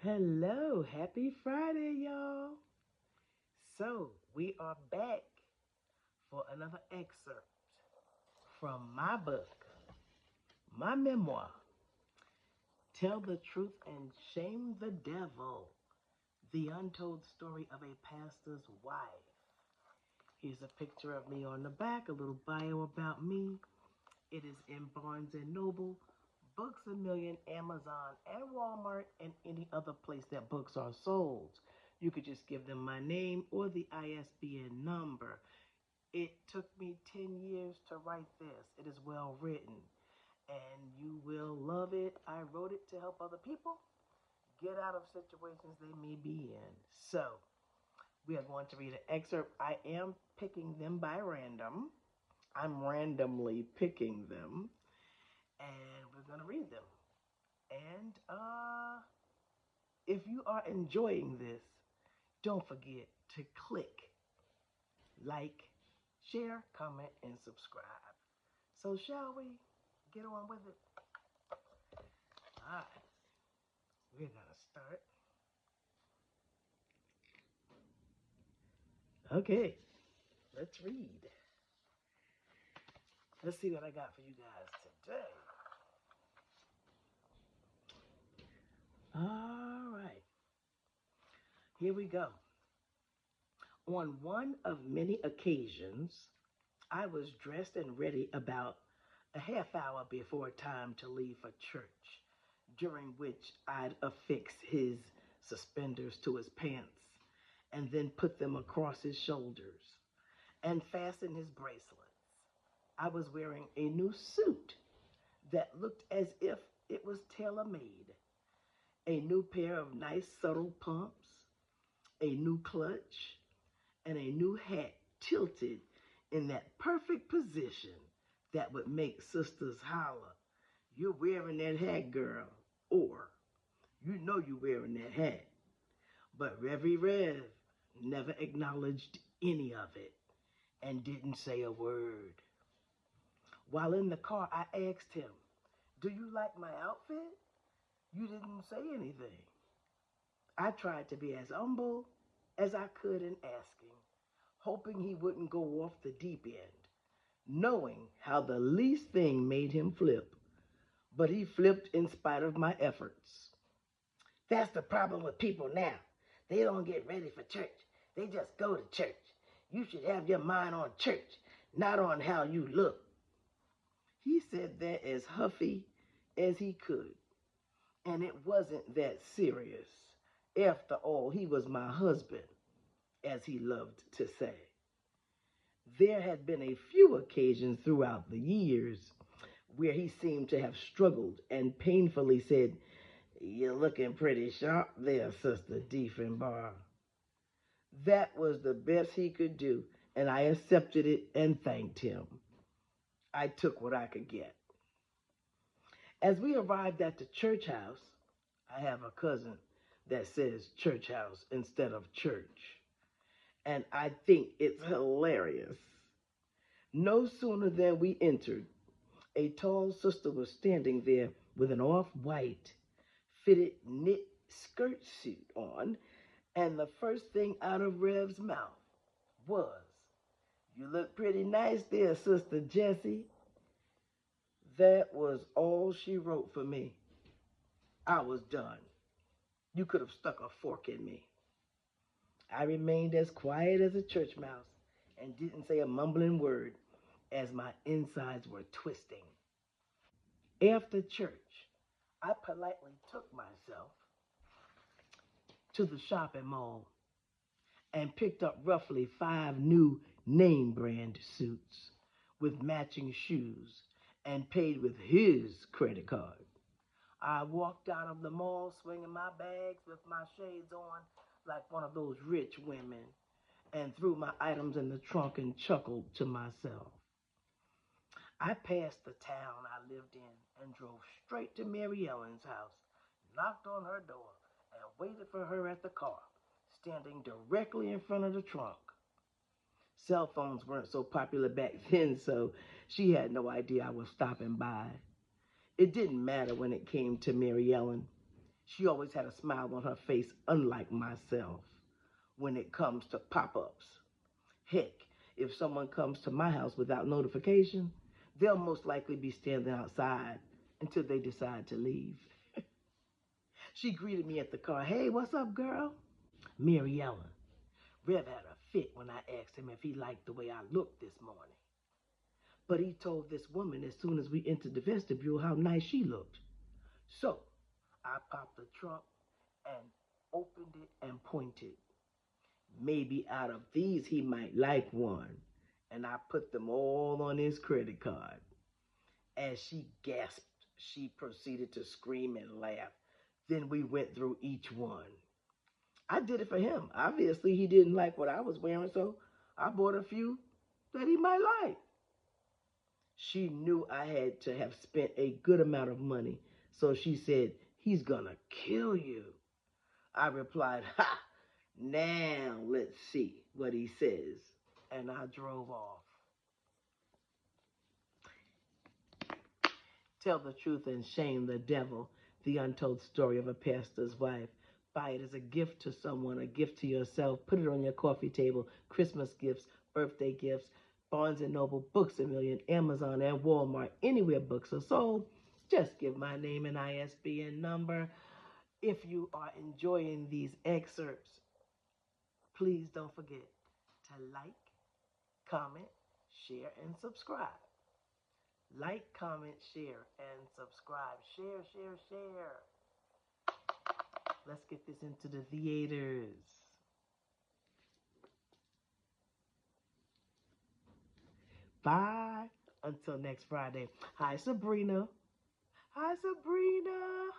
Hello, happy Friday, y'all. So, we are back for another excerpt from my book, my memoir, Tell the Truth and Shame the Devil, the untold story of a pastor's wife. Here's a picture of me on the back, a little bio about me. It is in Barnes& and Noble, Books A Million, Amazon, and Walmart, and any other place that books are sold. You could just give them my name or the ISBN number. It took me 10 years to write this. It is well written, and you will love it. I wrote it to help other people get out of situations they may be in. So, we are going to read an excerpt. I am picking them by random. I'm randomly picking them, and we're going to read them. And if you are enjoying this, don't forget to click, like, share, comment, and subscribe. So shall we get on with it? All right, we're going to start. Okay, let's read. Let's see what I got for you guys today. All right, here we go. On one of many occasions, I was dressed and ready about a half hour before time to leave for church, during which I'd affix his suspenders to his pants and then put them across his shoulders and fasten his bracelets. I was wearing a new suit that looked as if it was tailor-made, a new pair of nice subtle pumps, a new clutch, and a new hat tilted in that perfect position that would make sisters holler, "You're wearing that hat, girl," or "You know you're wearing that hat." But Revy Rev never acknowledged any of it and didn't say a word. While in the car, I asked him, "Do you like my outfit?" You didn't say anything. I tried to be as humble as I could in asking, hoping he wouldn't go off the deep end, knowing how the least thing made him flip. But he flipped in spite of my efforts. "That's the problem with people now. They don't get ready for church. They just go to church. You should have your mind on church, not on how you look." He said that as huffy as he could, and it wasn't that serious. After all, he was my husband, as he loved to say. There had been a few occasions throughout the years where he seemed to have struggled and painfully said, "You're looking pretty sharp there, Sister Diefenbar." That was the best he could do, and I accepted it and thanked him. I took what I could get. As we arrived at the church house, I have a cousin that says church house instead of church, and I think it's hilarious. No sooner than we entered, a tall sister was standing there with an off-white fitted knit skirt suit on, and the first thing out of Rev's mouth was, "You look pretty nice there, Sister Jessie." That was all she wrote for me. I was done. You could have stuck a fork in me. I remained as quiet as a church mouse and didn't say a mumbling word as my insides were twisting. After church, I politely took myself to the shopping mall and picked up roughly 5 new name brand suits with matching shoes and paid with his credit card. I walked out of the mall swinging my bags with my shades on like one of those rich women and threw my items in the trunk and chuckled to myself. I passed the town I lived in and drove straight to Mary Ellen's house, knocked on her door, and waited for her at the car, standing directly in front of the trunk. Cell phones weren't so popular back then, so she had no idea I was stopping by. It didn't matter when it came to Mary Ellen. She always had a smile on her face, unlike myself, when it comes to pop ups. Heck, if someone comes to my house without notification, they'll most likely be standing outside until they decide to leave. She greeted me at the car. Hey, what's up, girl? Mary Ellen. Rev had a fit when I asked him if he liked the way I looked this morning. But he told this woman as soon as we entered the vestibule how nice she looked. So I popped the trunk and opened it and pointed. Maybe out of these he might like one. And I put them all on his credit card. As she gasped, she proceeded to scream and laugh. Then we went through each one. I did it for him. Obviously, he didn't like what I was wearing, so I bought a few that he might like. She knew I had to have spent a good amount of money, so she said, he's gonna kill you. I replied, ha! Now let's see what he says. And I drove off. Tell the truth and shame the devil, the untold story of a pastor's wife. Buy it as a gift to someone, a gift to yourself. Put it on your coffee table. Christmas gifts, birthday gifts, Barnes& Noble, Books A Million, Amazon, and Walmart. Anywhere books are sold. Just give my name and ISBN number. If you are enjoying these excerpts, please don't forget to like, comment, share, and subscribe. Like, comment, share, and subscribe. Share, share, share. Let's get this into the theaters. Bye. Until next Friday. Hi, Sabrina. Hi, Sabrina.